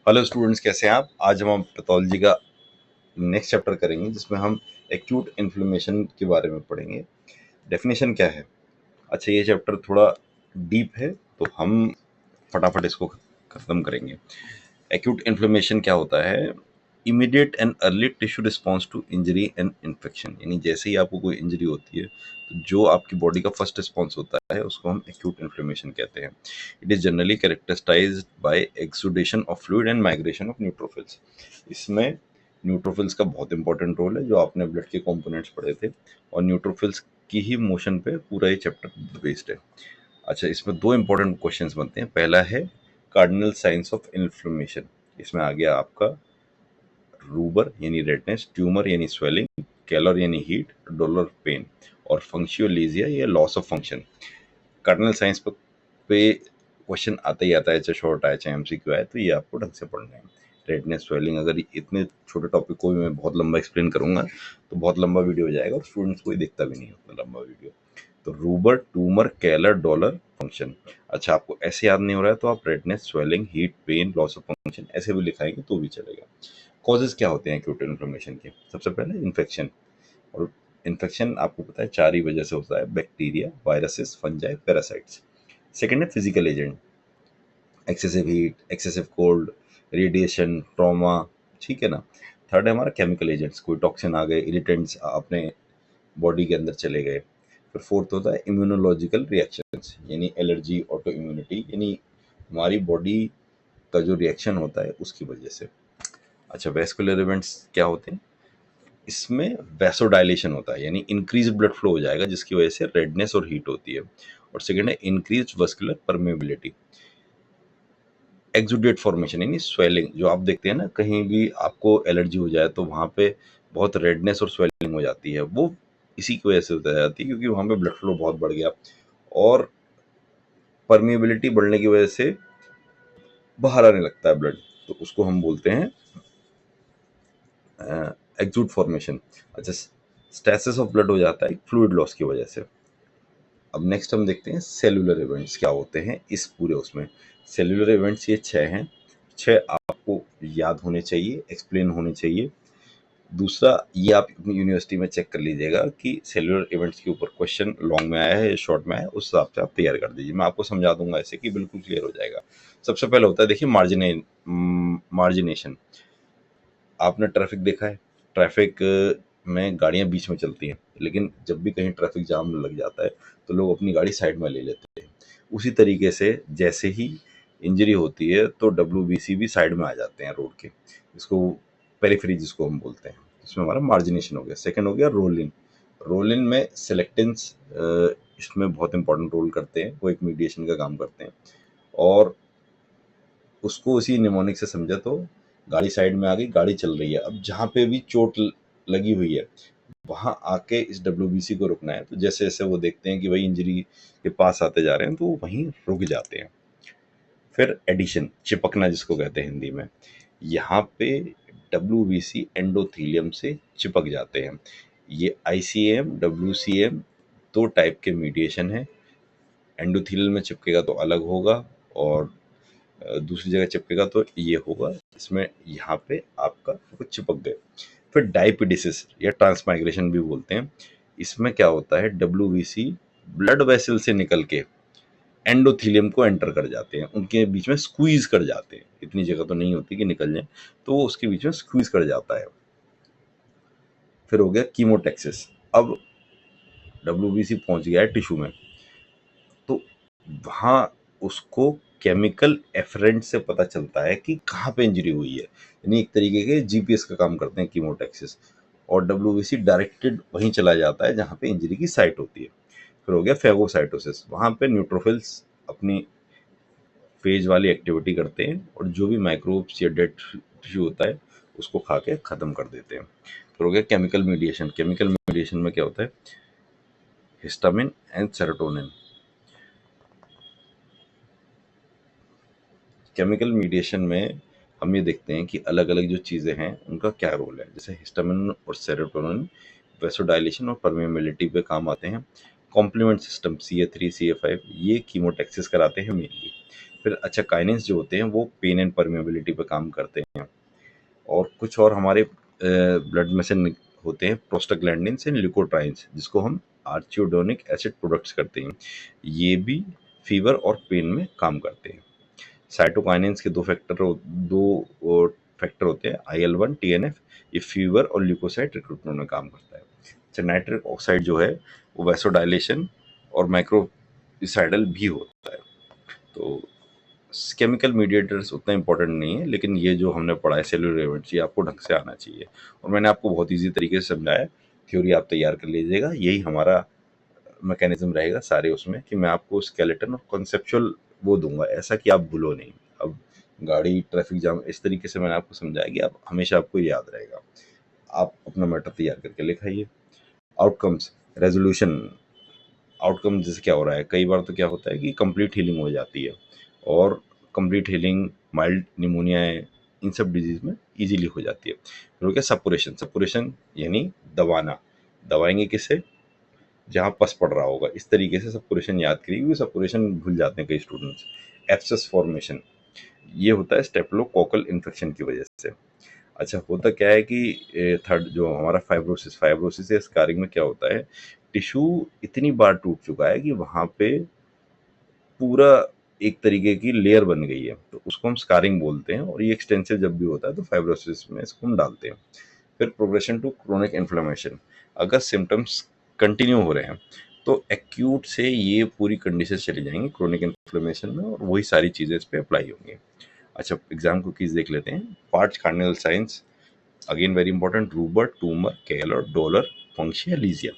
Hello students, कैसे हैं आप। आज हम पैथोलॉजी का नेक्स्ट चैप्टर करेंगे जिसमें हम एक्यूट इन्फ्लेमेशन के बारे में पढ़ेंगे। डेफिनेशन क्या है। अच्छा, ये चैप्टर थोड़ा डीप है तो हम फटाफट इसको खत्म करेंगे। एक्यूट इन्फ्लेमेशन क्या होता है? Immediate and early tissue response to injury and infection, यानी जैसे ही आपको कोई इंजरी होती है तो जो आपकी बॉडी का फर्स्ट रिस्पॉन्स होता है उसको हम एक्यूट इन्फ्लेमेशन कहते हैं। It is generally characterized by exudation of fluid and migration of neutrophils. इसमें न्यूट्रोफिल्स का बहुत इंपॉर्टेंट रोल है, जो आपने ब्लड के कंपोनेंट्स पढ़े थे, और न्यूट्रोफिल्स की ही मोशन पे पूरा ये चैप्टर बेस्ड है। अच्छा, इसमें दो इंपॉर्टेंट क्वेश्चंस बनते हैं। पहला है कार्डिनल साइंस ऑफ इन्फ्लेमेशन। इसमें आ गया आपका रूबर यानी रेडनेस, ट्यूमर यानी स्वेलिंग, कैलर यानी हीट, डोलर पेन, और फंक्शियोलेजिया या loss of function. Cardinal science पे क्वेश्चन आता ही आता है, चाहे शॉर्ट आए चाहे एमसीक्यू आए, तो ये आपको ढंग से पढ़ना है। रेडनेस, स्वेलिंग, अगर इतने छोटे टॉपिक को भी मैं बहुत लंबा एक्सप्लेन करूंगा तो बहुत लंबा वीडियो हो जाएगा और स्टूडेंट्स कोई देखता भी नहीं उतना लंबा वीडियो। तो रूबर, ट्यूमर, कैलर, डॉलर, फंक्शन। अच्छा, आपको ऐसे याद नहीं हो रहा है तो आप redness, swelling, heat, pain, loss of function ऐसे भी लिखाएंगे तो भी चलेगा। कॉजेज क्या होते हैं एक्यूट इन्फ्लेमेशन के? सबसे पहले इन्फेक्शन। और इन्फेक्शन आपको पता है 4 ही वजह से होता है: bacteria, viruses, fungi, parasites. Second है physical agent, excessive heat, excessive cold, radiation, trauma, ठीक है ना। थर्ड है हमारा केमिकल एजेंट्स, कोई टॉक्सिन आ गए, इरिटेंट्स अपने बॉडी के अंदर चले गए। फिर फोर्थ होता है इम्यूनोलॉजिकल रिएक्शंस, यानी एलर्जी, ऑटो इम्यूनिटी, यानी हमारी बॉडी का जो रिएक्शन होता है उसकी वजह से। अच्छा, वेस्कुलर इवेंट्स क्या होते हैं? इसमें वैसोडाइलेशन होता है, यानी इंक्रीज ब्लड फ्लो हो जाएगा जिसकी वजह से रेडनेस और हीट होती है। और सेकेंड है increase vascular permeability. Exudate formation यानी स्वेलिंग, जो आप देखते हैं ना, कहीं भी आपको एलर्जी हो जाए तो वहाँ पे बहुत रेडनेस और स्वेलिंग हो जाती है, वो इसी की वजह से हो जाती है क्योंकि वहाँ पे ब्लड फ्लो बहुत बढ़ गया और परमिएबिलिटी बढ़ने की वजह से बाहर आने लगता है ब्लड, तो उसको हम बोलते हैं एक्सूड फॉर्मेशन। अच्छा, स्टेसिस ऑफ ब्लड हो जाता है फ्लूइड लॉस की वजह से। अब नेक्स्ट हम देखते हैं सेलुलर इवेंट्स क्या होते हैं इस पूरे उसमें। सेलुलर इवेंट्स ये 6 हैं, 6 आपको याद होने चाहिए, एक्सप्लेन होने चाहिए। दूसरा, ये आप अपनी यूनिवर्सिटी में चेक कर लीजिएगा कि सेलुलर इवेंट्स के ऊपर क्वेश्चन लॉन्ग में आया है या शॉर्ट में आया है, उस हिसाब से आप तैयार कर दीजिए। मैं आपको समझा दूंगा ऐसे कि बिल्कुल क्लियर हो जाएगा। सबसे पहले होता है, देखिए, मार्जिनेशन। आपने ट्रैफिक देखा है, ट्रैफिक में गाड़ियां बीच में चलती हैं, लेकिन जब भी कहीं ट्रैफिक जाम लग जाता है तो लोग अपनी गाड़ी साइड में ले लेते हैं। उसी तरीके से जैसे ही इंजरी होती है तो डब्ल्यूबीसी भी साइड में आ जाते हैं रोड के, इसको पेरिफेरी जिसको हम बोलते हैं। इसमें हमारा मार्जिनेशन हो गया। सेकंड हो गया रोलिन। रोलिन में सेलेक्टेंस इसमें बहुत इंपॉर्टेंट रोल करते हैं, वो एक मीडिएशन का काम करते हैं। और उसको उसी निमोनिक से समझा तो गाड़ी साइड में आ गई, गाड़ी चल रही है, अब जहाँ पे भी चोट लगी हुई है वहां आके इस डब्ल्यूबीसी को रुकना है। तो जैसे जैसे वो देखते हैं कि भाई इंजरी के पास आते जा रहे हैं तो वो वहीं रुक जाते हैं। फिर एडिशन, चिपकना जिसको कहते हैं हिंदी में, यहाँ पे डब्ल्यूबीसी एंडोथीलियम से चिपक जाते हैं। ये आईसीएम, डब्ल्यूसीएम दो टाइप के मीडिएशन है। एंडोथीलियल में चिपकेगा तो अलग होगा, और दूसरी जगह चिपकेगा तो ये होगा। इसमें यहाँ पे आपका कुछ चिपक गए। फिर डाइपिडिसिस या ट्रांसमाइग्रेशन भी बोलते हैं। इसमें क्या होता है, डब्ल्यूबीसी ब्लड वेसल से निकल के एंडोथीलियम को एंटर कर जाते हैं, उनके बीच में स्क्वीज कर जाते हैं। इतनी जगह तो नहीं होती कि निकल जाए, तो वो उसके बीच में स्क्वीज कर जाता है। फिर हो गया कीमोटेक्सिस। अब डब्ल्यूबीसी पहुंच गया है टिश्यू में, तो वहां उसको केमिकल एफरेंट से पता चलता है कि कहाँ पे इंजरी हुई है, यानी एक तरीके के जीपीएस का काम करते हैं कीमोटेक्सिस। और डब्ल्यूबीसी डायरेक्टेड वहीं चला जाता है जहाँ पे इंजरी की साइट होती है। फिर हो गया फेगोसाइटोसिस। वहाँ पे न्यूट्रोफिल्स अपनी फेज वाली एक्टिविटी करते हैं और जो भी माइक्रोब्स या डेड टिश्यू होता है उसको खा के ख़त्म कर देते हैं। फिर हो गया केमिकल मीडिएशन। केमिकल मीडिएशन में क्या होता है, histamine and serotonin. Chemical mediation में हम ये देखते हैं कि अलग अलग जो चीज़ें हैं उनका क्या रोल है। जैसे हिस्टामिन और सेरोटोनिन वेसोडाइलेशन और परमेबिलिटी पे काम आते हैं। कॉम्प्लीमेंट सिस्टम CA3 CA5 ये कीमोटेक्सिस कराते हैं मेनली। फिर अच्छा काइनेंस जो होते हैं वो पेन एंड परमेबिलिटी पे काम करते हैं, और कुछ और हमारे ब्लड में से होते हैं प्रोस्टाग्लैंडिन्स एंड ल्यूकोट्राइन्स, जिसको हम आर्चियोडोनिक एसिड प्रोडक्ट्स करते हैं, ये भी फीवर और पेन में काम करते हैं। साइटोकाइनेंस के दो फैक्टर होते हैं, IL-1 TNF, ये फीवर और ल्यूकोसाइट रिक्रूटमेंट में काम करता है। अच्छा नाइट्रिक ऑक्साइड जो है वो वैसोडाइलेशन और माइक्रोसाइडल भी होता है। तो केमिकल मीडिएटर्स उतना इंपॉर्टेंट नहीं है, लेकिन ये जो हमने पढ़ा है सेलुलर इवेंट्स, ये आपको ढंग से आना चाहिए, और मैंने आपको बहुत ईजी तरीके से समझाया। थ्योरी आप तैयार कर लीजिएगा, यही हमारा मैकेनिज्म रहेगा सारे उसमें, कि मैं आपको स्केलेटन और कॉन्सेप्चुअल वो दूंगा, ऐसा कि आप भूलो नहीं। अब गाड़ी ट्रैफिक जाम इस तरीके से मैंने आपको समझाया कि आप हमेशा आपको याद रहेगा। आप अपना मैटर तैयार करके लिखाइए। आउटकम्स, रेजोल्यूशन, आउटकम जैसे क्या हो रहा है, कई बार तो क्या होता है कि कंप्लीट हीलिंग हो जाती है, और कंप्लीट हीलिंग माइल्ड निमोनिया है, इन सब डिजीज में इजीली हो जाती है। फिर हो गया सपुरेशन, सपुरेशन यानी दबाना, दबाएंगे किससे, जहाँ पस पड़ रहा होगा, इस तरीके से सपुरेशन याद करिए, क्योंकि सपुरेशन भूल जाते हैं कई स्टूडेंट्स। एब्सेस फॉर्मेशन, ये होता है स्टेप्लोकोकल इन्फेक्शन की वजह से। अच्छा होता क्या है कि थर्ड जो हमारा फाइब्रोसिस, फाइब्रोसिस या स्कारिंग में क्या होता है, टिश्यू इतनी बार टूट चुका है कि वहाँ पे पूरा एक तरीके की लेयर बन गई है, तो उसको हम स्कारिंग बोलते हैं, और ये एक्सटेंसिव जब भी होता है तो फाइब्रोसिस में इसको हम डालते हैं। फिर प्रोग्रेशन टू क्रोनिक इन्फ्लेमेशन, अगर सिम्टम्स कंटिन्यू हो रहे हैं तो एक्यूट से ये पूरी कंडीशन चली जाएंगी क्रोनिक इन्फ्लेमेशन में, और वही सारी चीज़ें इस पर अप्लाई होंगी। अच्छा एग्जाम कुकीज देख लेते हैं। Parts cardinal signs, again very important, rubor, tumour, calor, dolor, functio, laesa.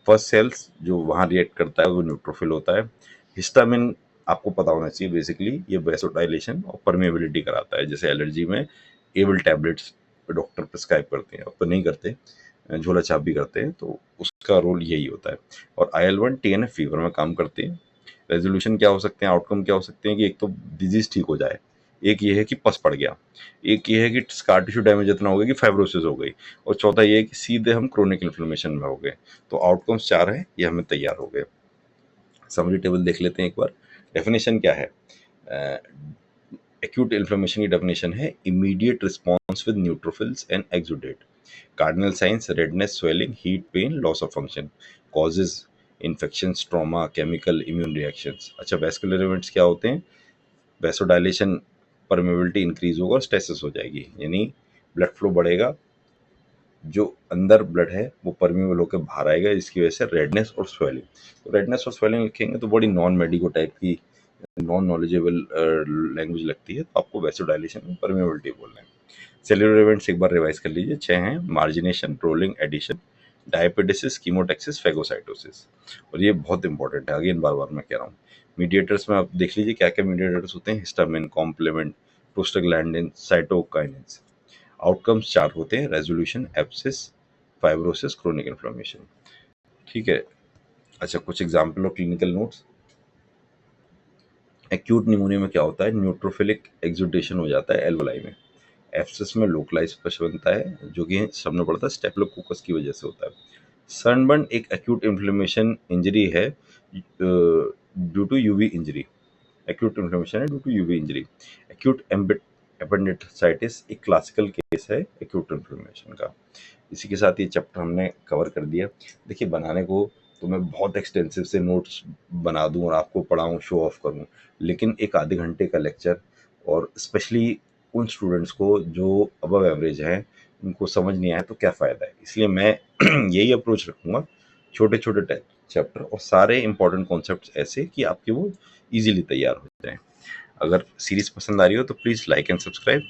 First cells जो वहाँ रिएक्ट करता है वो न्यूट्रोफिल होता है। हिस्टामिन आपको पता होना चाहिए, बेसिकली ये वैसोडाइलेशन और परमेबिलिटी कराता है, जैसे एलर्जी में एबल टैबलेट्स डॉक्टर प्रिस्क्राइब करते हैं, अब तो नहीं करते, झोला छाप भी करते हैं, तो उसका रोल यही होता है। और IL-1 TNF फीवर में काम करते हैं। रेजोल्यूशन क्या हो सकते हैं, आउटकम क्या हो सकते हैं, कि एक तो डिजीज ठीक हो जाए, एक ये है कि पस पड़ गया, एक ये है कि स्कार टिश्यू डैमेज इतना हो गया कि फाइब्रोसिस हो गई, और चौथा ये है कि सीधे हम क्रोनिक इन्फ्लेमेशन में हो गए। तो आउटकम्स 4 हैं, ये हमें तैयार हो गए। समरी टेबल देख लेते हैं एक बार। डेफिनेशन क्या है, एक्यूट इन्फ्लेमेशन की डेफिनेशन है immediate response with neutrophils and exudate. Cardinal signs redness, swelling, heat, pain, loss of function. Causes infections, trauma, chemical, immune reactions. अच्छा वैस्कुलर इवेंट्स क्या होते हैं, वैसोडाइलेशन, परमेबिलिटी इंक्रीज होगा और स्टेसिस हो जाएगी, यानी ब्लड फ्लो बढ़ेगा, जो अंदर ब्लड है वो परमेबल होकर बाहर आएगा, जिसकी वजह से रेडनेस और स्वेलिंग। तो रेडनेस और स्वेलिंग लिखेंगे तो बड़ी नॉन मेडिको टाइप की, नॉन नॉलेजेबल लैंग्वेज लगती है, तो आपको वैसोडाइलेशन में परमेबिलिटी बोलना है। सेल्यूलर इवेंट्स एक बार रिवाइज कर लीजिए, 6 हैं, margination, rolling, adhesion, diapedesis, chemotaxis, phagocytosis, और ये बहुत इंपॉर्टेंट है, अगेन बार बार मैं कह रहा हूँ। मीडिएटर्स में आप देख लीजिए क्या क्या मीडिएटर्स होते हैं, histamine, complement, prostaglandin, cytokines. Outcomes 4 होते हैं, resolution, abscess, fibrosis, chronic inflammation. ठीक है। अच्छा कुछ एग्जाम्पल और क्लिनिकल नोट्स। एक्यूट निमोनिया में क्या होता है, न्यूट्रोफिलिक एक्सुडेशन हो जाता है एल्वोलाई में। एब्सिस में लोकलाइज पश बनता है, जो कि सबने पढ़ा था स्टेप्लोकोकस की वजह से होता है। सनबर्न एक एक्यूट इन्फ्लेमेशन इंजरी है due to UV injury, acute inflammation है due to UV injury. Acute appendicitis एक क्लासिकल केस है एक्यूट इन्फ्लेमेशन का। इसी के साथ ये चैप्टर हमने कवर कर दिया। देखिए बनाने को तो मैं बहुत एक्सटेंसिव से नोट्स बना दूं और आपको पढ़ाऊं, शो ऑफ करूं, लेकिन एक आधे घंटे का लेक्चर, और स्पेशली उन स्टूडेंट्स को जो अबव एवरेज हैं, उनको समझ नहीं आया तो क्या फ़ायदा है। इसलिए मैं यही अप्रोच रखूँगा, छोटे छोटे चैप्टर और सारे इंपॉर्टेंट कॉन्सेप्ट्स ऐसे कि आपके वो ईजिली तैयार हो जाएँ। अगर सीरीज़ पसंद आ रही हो तो प्लीज़ लाइक एंड सब्सक्राइब।